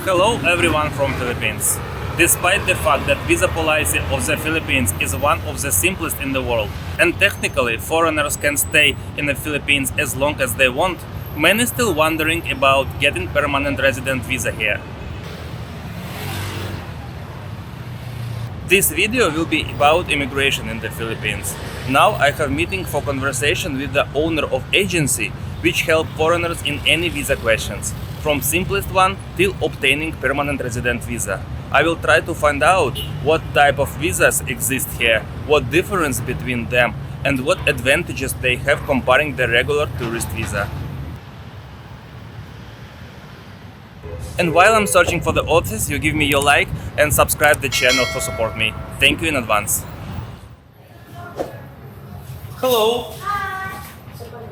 Hello everyone from Philippines. Despite the fact that visa policy of the Philippines is one of the simplest in the world, and technically foreigners can stay in the Philippines as long as they want, many still wondering about getting permanent resident visa here. This video will be about immigration in the Philippines. Now I have meeting for conversation with the owner of agency which help foreigners in any visa questions, from simplest one till obtaining permanent resident visa. I will try to find out what type of visas exist here, what difference between them, and what advantages they have comparing the regular tourist visa. And while I'm searching for the office, you give me your like and subscribe the channel to support me. Thank you in advance. Hello.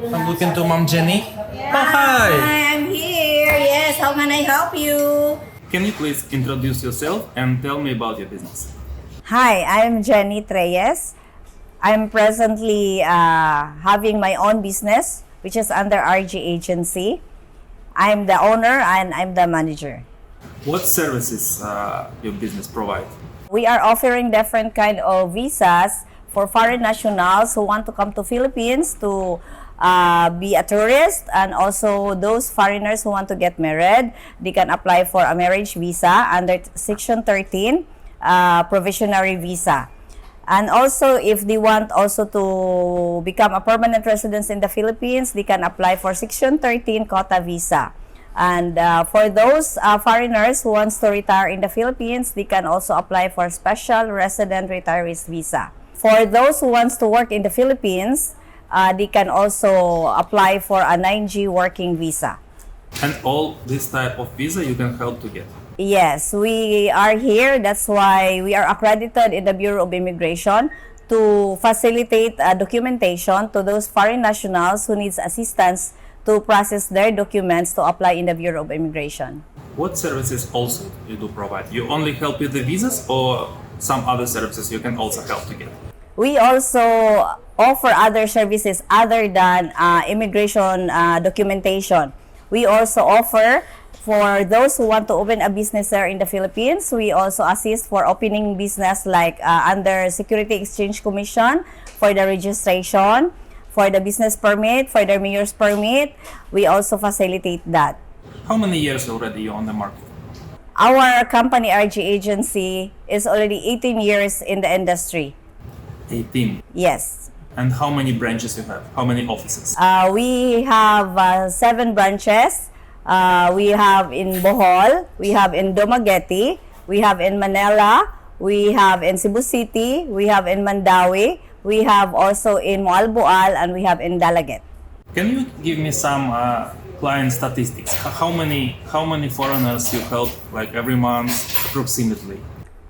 I'm looking to Mom Jenny. Yeah. Oh, hi. Hi, I'm here. Yes, how can I help you? Can you please introduce yourself and tell me about your business? Hi, I'm Jenny Treyes. I'm presently having my own business, which is under RG Agency. I'm the owner and I'm the manager. What services your business provide? We are offering different kind of visas for foreign nationals who want to come to Philippines to be a tourist, and also those foreigners who want to get married. They can apply for a marriage visa under Section 13 provisionary visa. And also, if they want also to become a permanent resident in the Philippines, they can apply for Section 13 quota visa. And for those foreigners who wants to retire in the Philippines, they can also apply for special resident retirees visa. For those who wants to work in the Philippines, they can also apply for a 9G working visa. And all this type of visa you can help to get. Yes, we are here. That's why we are accredited in the Bureau of Immigration to facilitate documentation to those foreign nationals who needs assistance to process their documents to apply in the Bureau of Immigration. What services also you do provide? You only help with the visas or some other services you can also help to get? We also offer other services other than immigration documentation. We also offer for those who want to open a business here in the Philippines. We also assist for opening business like under Security Exchange Commission for the registration, for the business permit, for the mayor's permit. We also facilitate that. How many years already you on the market? Our company, RG Agency, is already 18 years in the industry. 18. Yes. And how many branches you have? How many offices? We have 7 branches. We have in Bohol, we have in Dumaguete, we have in Manila, we have in Cebu City, we have in Mandawi, we have also in Moalboal, and we have in Dalaget. Can you give me some client statistics? How many foreigners you help like every month approximately?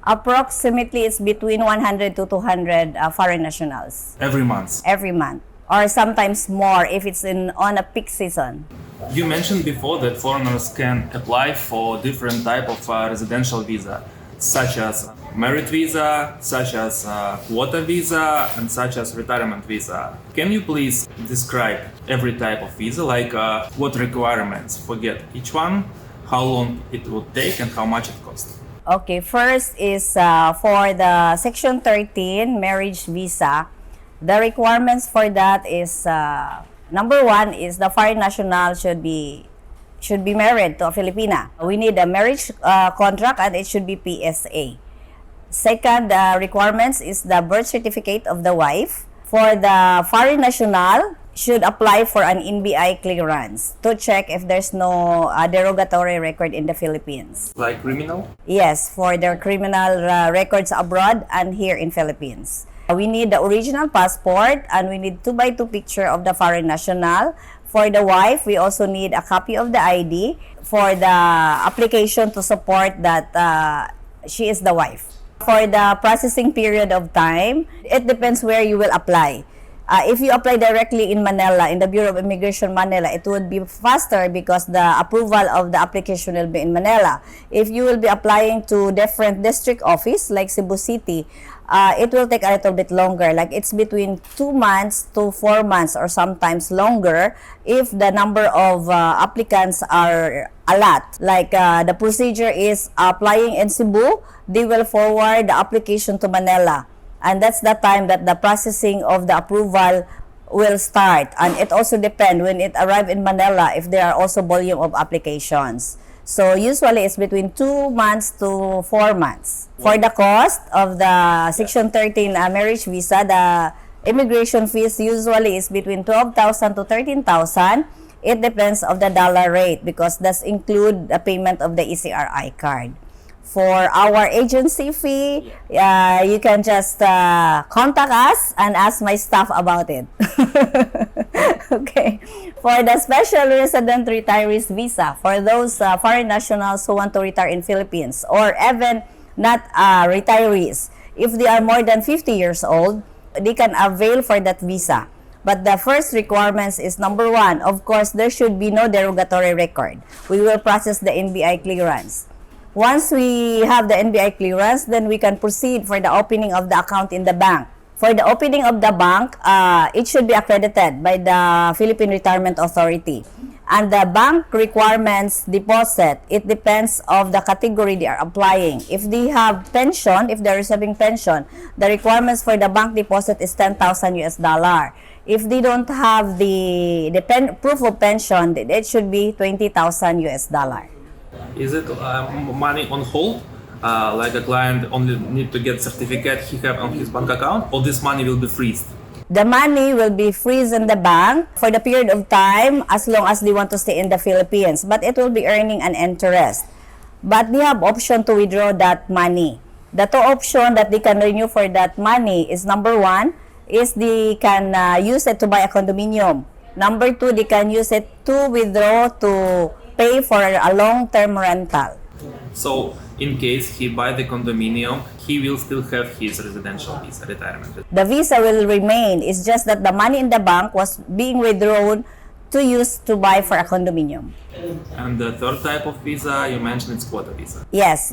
Approximately, it's between 100 to 200 foreign nationals. Every month? Every month. Or sometimes more if it's on a peak season. You mentioned before that foreigners can apply for different type of residential visa, such as merit visa, such as quota visa, and such as retirement visa. Can you please describe every type of visa, like what requirements for get each one, how long it would take, and how much it costs? Okay, first is for the Section 13 marriage visa. The requirements for that is number 1 is the foreign national should be married to a Filipina. We need a marriage contract, and it should be PSA. Second, the requirements is the birth certificate of the wife. For the foreign national, should apply for an NBI clearance to check if there's no derogatory record in the Philippines. Like criminal? Yes, for their criminal records abroad and here in Philippines. We need the original passport, and we need 2x2 picture of the foreign national. For the wife, we also need a copy of the ID for the application to support that she is the wife. For the processing period of time, it depends where you will apply. If you apply directly in Manila, in the Bureau of Immigration Manila, it would be faster because the approval of the application will be in Manila. If you will be applying to different district office like Cebu City, it will take a little bit longer. Like it's between 2 months to 4 months or sometimes longer if the number of applicants are a lot. Like the procedure is applying in Cebu, they will forward the application to Manila. And that's the time that the processing of the approval will start. And it also depends when it arrive in Manila if there are also volume of applications. So usually it's between 2 months to 4 months. For the cost of the Section 13 marriage visa, the immigration fees usually is between 12,000 to 13,000. It depends of the dollar rate because that's include the payment of the ECRI card. For our agency fee, you can just contact us and ask my staff about it. Okay. For the special resident retirees visa, for those foreign nationals who want to retire in Philippines or even not retirees, if they are more than 50 years old, they can avail for that visa. But the first requirements is number 1, of course, there should be no derogatory record. We will process the NBI clearance. Once we have the NBI clearance, then we can proceed for the opening of the account in the bank. For the opening of the bank, it should be accredited by the Philippine Retirement Authority. And the bank requirements deposit, it depends of the category they are applying. If they have pension, if they're receiving pension, the requirements for the bank deposit is 10,000 US dollar. If they don't have the proof of pension, it should be 20,000 US dollar. Is it money on hold? Like a client only need to get certificate he have on his bank account, or this money will be freezed? The money will be freezed in the bank for the period of time as long as they want to stay in the Philippines, but it will be earning an interest. But they have option to withdraw that money. The two option that they can renew for that money is number 1 is they can use it to buy a condominium. Number 2, they can use it to withdraw to pay for a long-term rental. So, in case he buy the condominium, he will still have his residential visa, retirement. The visa will remain. It's just that the money in the bank was being withdrawn to use to buy for a condominium. And the third type of visa, you mentioned it's quota visa. Yes,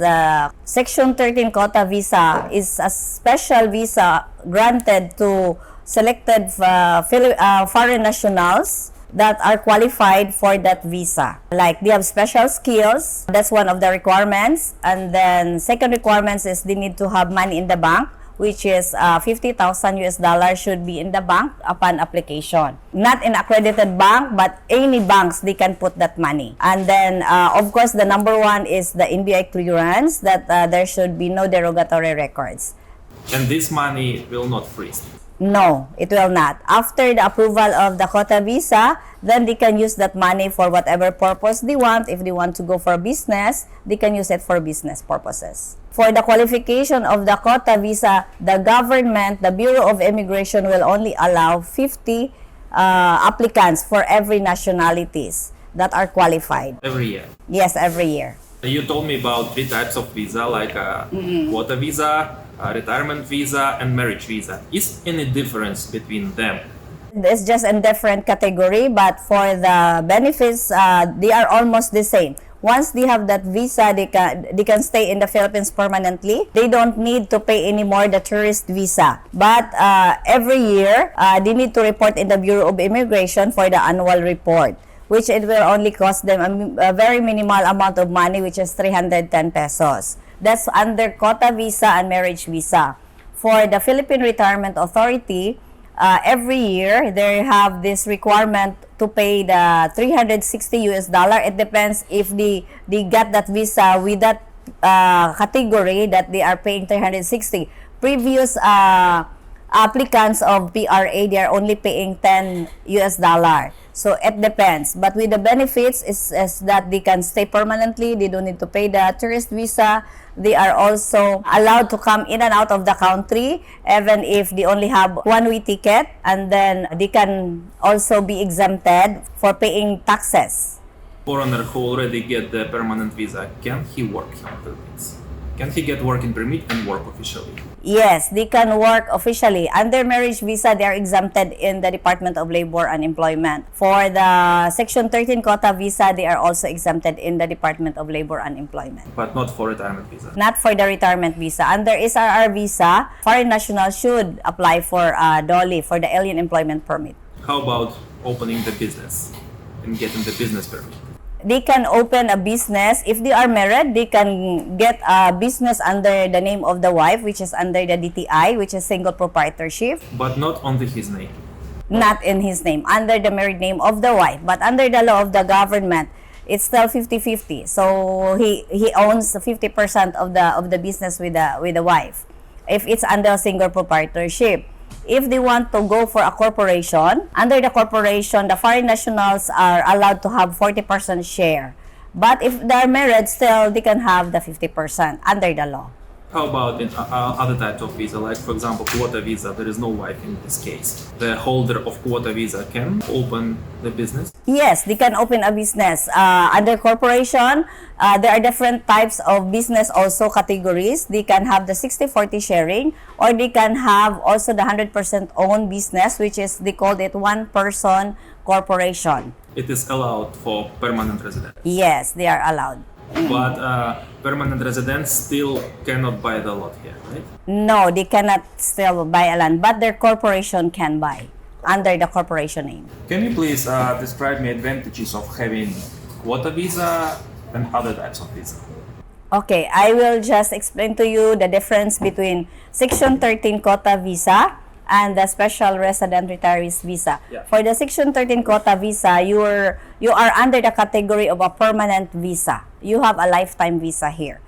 Section 13 quota visa is a special visa granted to selected foreign nationals that are qualified for that visa. Like they have special skills, that's one of the requirements. And then second requirements is they need to have money in the bank, which is 50,000 US dollars should be in the bank upon application. Not in accredited bank, but any banks, they can put that money. And then, of course, the number 1 is the NBI clearance, that there should be no derogatory records. And this money will not freeze? No, it will not. After the approval of the quota visa, then they can use that money for whatever purpose they want. If they want to go for business, they can use it for business purposes. For the qualification of the quota visa, the government, the Bureau of Immigration will only allow 50 applicants for every nationalities that are qualified. Every year? Yes, every year. You told me about 3 types of visa, like quota visa, retirement visa, and marriage visa. Is any difference between them? It's just a different category, but for the benefits, they are almost the same. Once they have that visa, they can stay in the Philippines permanently. They don't need to pay anymore the tourist visa. But every year, they need to report in the Bureau of Immigration for the annual report, which it will only cost them a very minimal amount of money, which is 310 pesos. That's under quota visa and marriage visa. For the Philippine Retirement Authority, every year they have this requirement to pay the 360 US dollar. It depends if they get that visa with that category that they are paying 360. Previous applicants of PRA, they are only paying 10 US dollar. So it depends. But with the benefits is that they can stay permanently. They don't need to pay the tourist visa. They are also allowed to come in and out of the country even if they only have one-way ticket. And then they can also be exempted for paying taxes. Foreigner who already get the permanent visa, can he work in the Philippines? Can he get working permit and work officially? Yes, they can work officially. Under marriage visa, they are exempted in the Department of Labor and Employment. For the Section 13 quota visa, they are also exempted in the Department of Labor and Employment. But not for retirement visa. Not for the retirement visa. Under SRR visa, foreign nationals should apply for DOLI, for the Alien Employment Permit. How about opening the business and getting the business permit? They can open a business. If they are married, they can get a business under the name of the wife, which is under the DTI, which is single proprietorship. But not under his name. Not in his name, under the married name of the wife. But under the law of the government, it's still 50-50. So he owns 50% of the business with the wife. If it's under single proprietorship. If they want to go for a corporation, under the corporation, the foreign nationals are allowed to have 40% share. But if they're married, still they can have the 50% under the law. How about in other types of visa, like for example quota visa? There is no wife in this case. The holder of quota visa can open the business? Yes, they can open a business. Under corporation, there are different types of business also categories. They can have the 60-40 sharing, or they can have also the 100% owned business, which is, they called it one-person corporation. It is allowed for permanent residents. Yes, they are allowed. But permanent residents still cannot buy the lot here, right? No, they cannot still buy a land, but their corporation can buy under the corporation name. Can you please describe me advantages of having quota visa and other types of visa? Okay, I will just explain to you the difference between Section 13 quota visa and the special resident retirees visa. Yeah. For the Section 13 quota visa, you are under the category of a permanent visa. You have a lifetime visa here.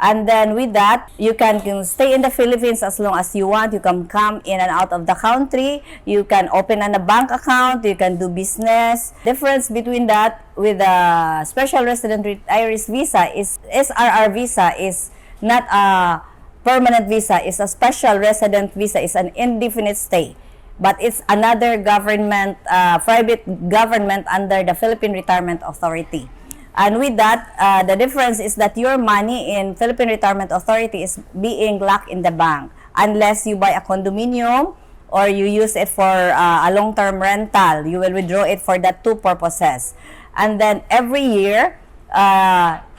And then with that, you can stay in the Philippines as long as you want. You can come in and out of the country. You can open a bank account. You can do business. Difference between that with the special resident retirees visa is SRR visa is not a permanent visa, is a special resident visa, is an indefinite stay. But it's another government, private government under the Philippine Retirement Authority. And with that, the difference is that your money in Philippine Retirement Authority is being locked in the bank unless you buy a condominium or you use it for a long-term rental. You will withdraw it for that two purposes. And then every year,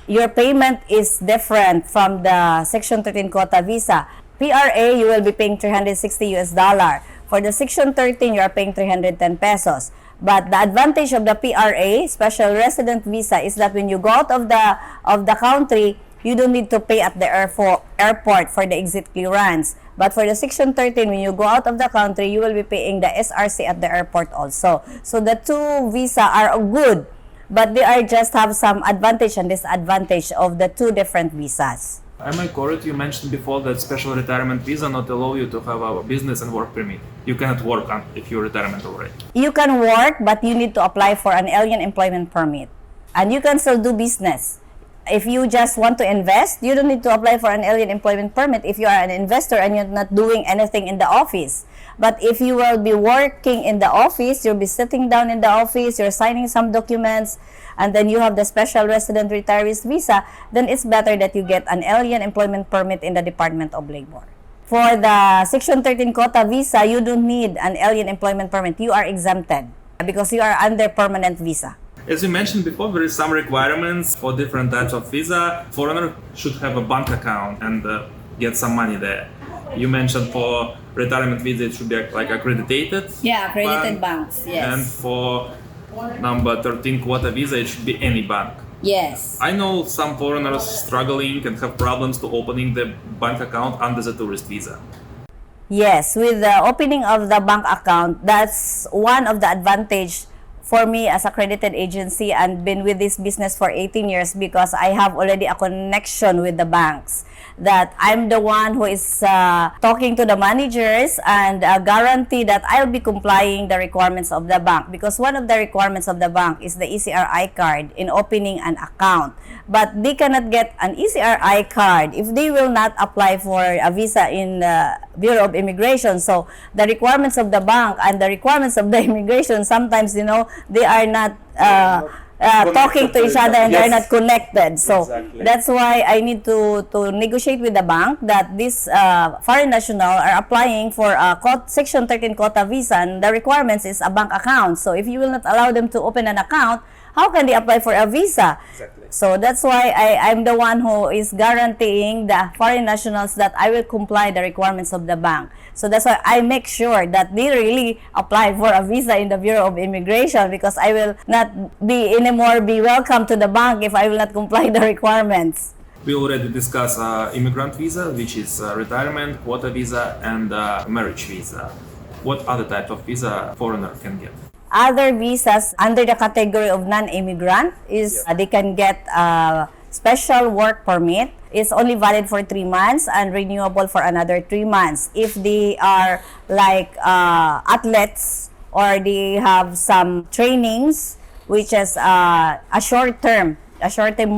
your payment is different from the Section 13 quota visa. PRA, you will be paying $360. For the Section 13, you are paying 310 pesos. But the advantage of the PRA, special resident visa, is that when you go out of the country, you don't need to pay at the airport for the exit clearance. But for the Section 13, when you go out of the country, you will be paying the SRC at the airport also. So the two visa are good, but they are just have some advantage and disadvantage of the two different visas. Am I correct? You mentioned before that special retirement visa not allow you to have a business and work permit. You cannot work if you're retirement already. You can work, but you need to apply for an alien employment permit. And you can still do business. If you just want to invest, you don't need to apply for an alien employment permit if you are an investor and you're not doing anything in the office. But if you will be working in the office, you'll be sitting down in the office, you're signing some documents, and then you have the special resident retirees visa, then it's better that you get an alien employment permit in the Department of Labor. For the Section 13 quota visa, you don't need an alien employment permit. You are exempted because you are under permanent visa. As you mentioned before, there is some requirements for different types of visa. Foreigner should have a bank account and get some money there. You mentioned for retirement visa, it should be like accredited. Yeah, accredited banks, yes. And for number 13 quota visa, it should be any bank. Yes. I know some foreigners struggling and have problems to opening the bank account under the tourist visa. Yes, with the opening of the bank account, that's one of the advantage for me as accredited agency and been with this business for 18 years because I have already a connection with the banks. That I'm the one who is talking to the managers and guarantee that I'll be complying the requirements of the bank, because one of the requirements of the bank is the ECRI card in opening an account. But they cannot get an ECRI card if they will not apply for a visa in the Bureau of Immigration. So the requirements of the bank and the requirements of the immigration, sometimes, they are not talking to each other and they're Yes. not connected. So Exactly. that's why I need to negotiate with the bank that this foreign national are applying for a Section 13 quota visa, and the requirements is a bank account. So if you will not allow them to open an account, how can they apply for a visa? Exactly. So that's why I'm the one who is guaranteeing the foreign nationals that I will comply the requirements of the bank. So that's why I make sure that they really apply for a visa in the Bureau of Immigration, because I will not be anymore be welcome to the bank if I will not comply the requirements. We already discussed immigrant visa, which is retirement, quota visa, and marriage visa. What other type of visa foreigner can get? Other visas under the category of non-immigrant is they can get a special work permit. It's only valid for 3 months and renewable for another 3 months. If they are like athletes or they have some trainings, which is a short-term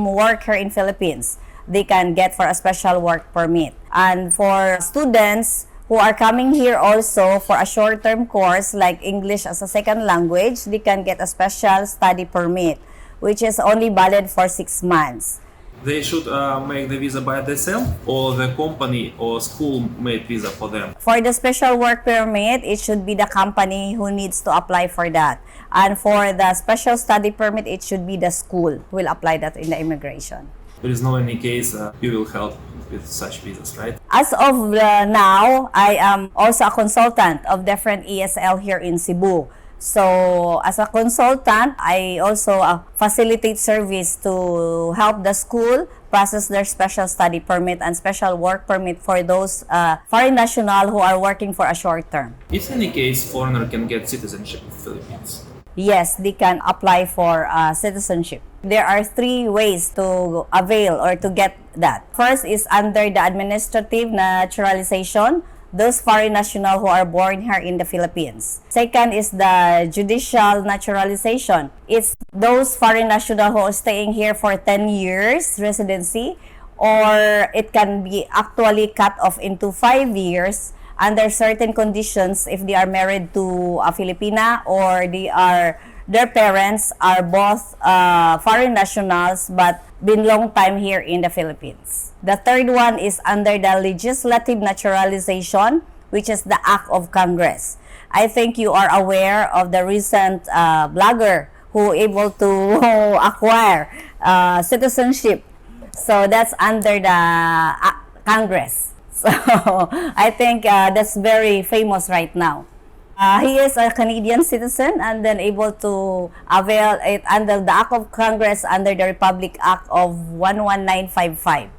work here in Philippines, they can get for a special work permit. And for students who are coming here also for a short-term course like English as a second language, they can get a special study permit, which is only valid for 6 months. They should make the visa by themselves, or the company or school made visa for them. For the special work permit, it should be the company who needs to apply for that. And for the special study permit, it should be the school who will apply that in the immigration. There is no any case you will help with such visas, right? As of now, I am also a consultant of different ESL here in Cebu. So, as a consultant, I also facilitate service to help the school process their special study permit and special work permit for those foreign national who are working for a short term. Is any case foreigner can get citizenship of Philippines? Yes, they can apply for citizenship. There are 3 ways to avail or to get that. First is under the administrative naturalization, those foreign nationals who are born here in the Philippines. Second is the judicial naturalization. It's those foreign nationals who are staying here for 10 years residency, or it can be actually cut off into 5 years under certain conditions if they are married to a Filipina or their parents are both foreign nationals but been long time here in the Philippines. The third one is under the legislative naturalization, which is the Act of Congress. I think you are aware of the recent blogger who able to acquire citizenship. So that's under the Congress. So I think that's very famous right now. He is a Canadian citizen and then able to avail it under the Act of Congress under the Republic Act of 11955.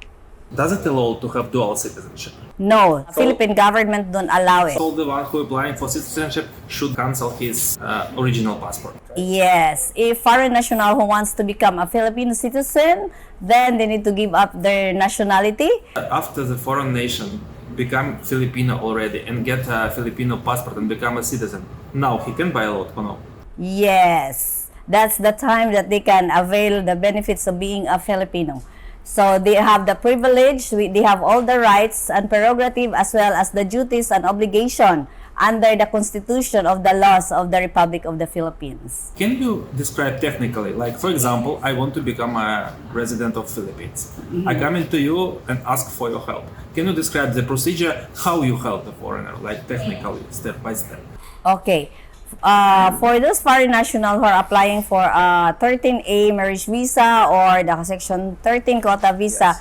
Does it allow to have dual citizenship? No, Philippine government don't allow it. So the one who applying for citizenship should cancel his original passport. Yes, if foreign national who wants to become a Philippine citizen, then they need to give up their nationality. After the foreign nation become Filipino already and get a Filipino passport and become a citizen, now he can buy a lot or no? Yes, that's the time that they can avail the benefits of being a Filipino. So they have the privilege, they have all the rights and prerogative as well as the duties and obligation under the Constitution of the laws of the Republic of the Philippines. Can you describe technically, like for example, I want to become a resident of Philippines. I come into you and ask for your help. Can you describe the procedure, how you help the foreigner, like technically, step by step? Okay. For those foreign nationals who are applying for a 13A marriage visa or the Section 13 quota visa,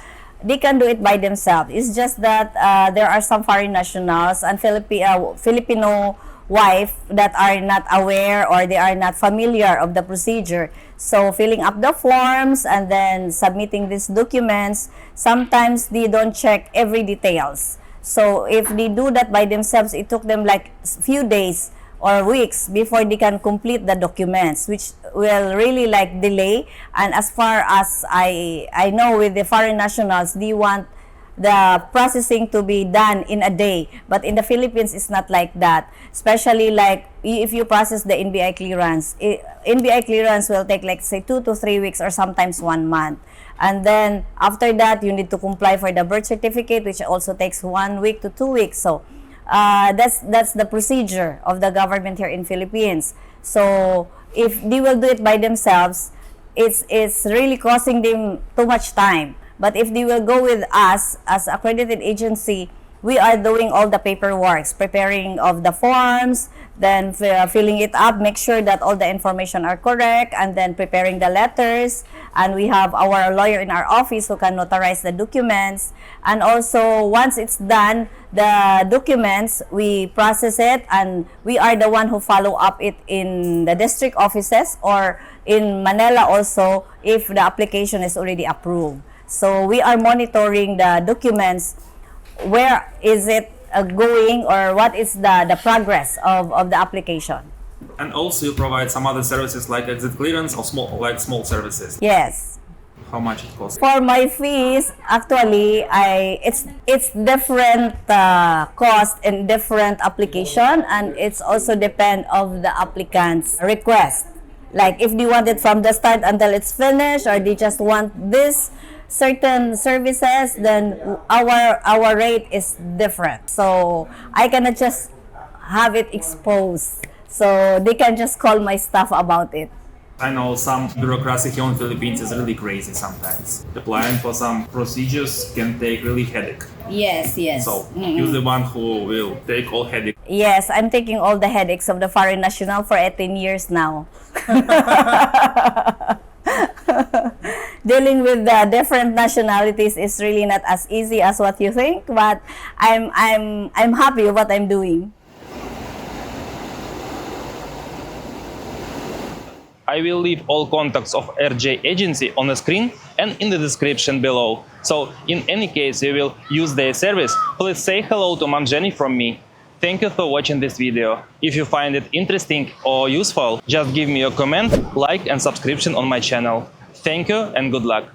they can do it by themselves. It's just that there are some foreign nationals and Filipino wife that are not aware or they are not familiar of the procedure. So filling up the forms and then submitting these documents, sometimes they don't check every details. So if they do that by themselves, it took them like few days or weeks before they can complete the documents, which will really like delay. And as far as I know, with the foreign nationals, they want the processing to be done in a day. But in the Philippines, it's not like that. Especially like if you process the NBI clearance, NBI clearance will take like say 2 to 3 weeks or sometimes 1 month. And then after that, you need to comply for the birth certificate, which also takes 1 week to 2 weeks. So that's the procedure of the government here in Philippines. So if they will do it by themselves, it's really costing them too much time. But if they will go with us as accredited agency, we are doing all the paperwork, preparing of the forms, then filling it up, make sure that all the information are correct, and then preparing the letters. And we have our lawyer in our office who can notarize the documents. And also, once it's done, the documents, we process it, and we are the one who follow up it in the district offices or in Manila also if the application is already approved. So we are monitoring the documents. Where is it going, or what is the progress of the application? And also you provide some other services like exit clearance or small services. Yes. How much it costs? For my fees, actually, it's different cost in different application, and it's also depend of the applicant's request. Like if they want it from the start until it's finished, or they just want this certain services, then our rate is different. So I cannot just have it exposed. So they can just call my staff about it. I know some bureaucracy here in the Philippines is really crazy sometimes. Applying for some procedures can take really headache. Yes, yes. So you're the one who will take all headache. Yes, I'm taking all the headaches of the foreign national for 18 years now. Dealing with the different nationalities is really not as easy as what you think, but I'm happy with what I'm doing. I will leave all contacts of RJ agency on the screen and in the description below. So in any case you will use their service, please say hello to Mom Jenny from me. Thank you for watching this video. If you find it interesting or useful, just give me a comment, like and subscription on my channel. Thank you and good luck.